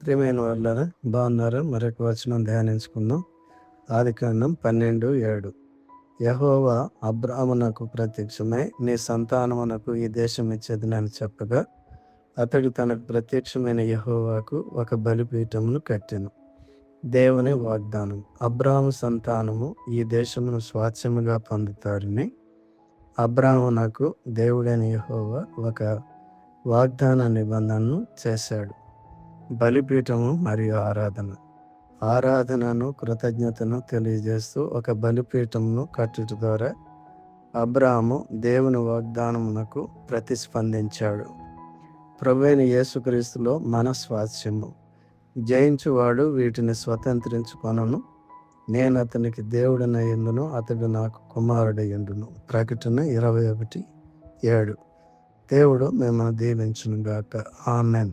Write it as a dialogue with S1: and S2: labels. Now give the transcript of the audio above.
S1: ప్రియమైన వాళ్ళారా, బాగున్నారా? మరొక వచనం ధ్యానించుకుందాం. ఆదికాండం 12:7. యెహోవా అబ్రామునకు ప్రత్యక్షమై, నీ సంతానమునకు ఈ దేశం ఇచ్చేదనని చెప్పగా, అతడు తనకు ప్రత్యక్షమైన యెహోవాకు ఒక బలిపీఠమును కట్టెను. దేవుని వాగ్దానం. అబ్రాము సంతానము ఈ దేశమును స్వాస్థ్యముగా పొందుతారని అబ్రామునకు దేవుడైన యెహోవా ఒక వాగ్దాన నిబంధనను చేశాడు. బలిపీఠము మరియు ఆరాధనను, కృతజ్ఞతను తెలియజేస్తూ ఒక బలిపీఠమును కట్టుట ద్వారా అబ్రాము దేవుని వాగ్దానమునకు ప్రతిస్పందించాడు. ప్రభువైన యేసుక్రీస్తులో మన స్వాస్థ్యము. జయించువాడు వీటిని స్వతంత్రించుకొనును. నేను అతనికి దేవుడనయ్యుండును, అతడు నాకు కుమారుడయ్యుండును. ప్రకటన 21:7. దేవుడు మిమ్మల్ని దీవించును గాక. ఆమేన్.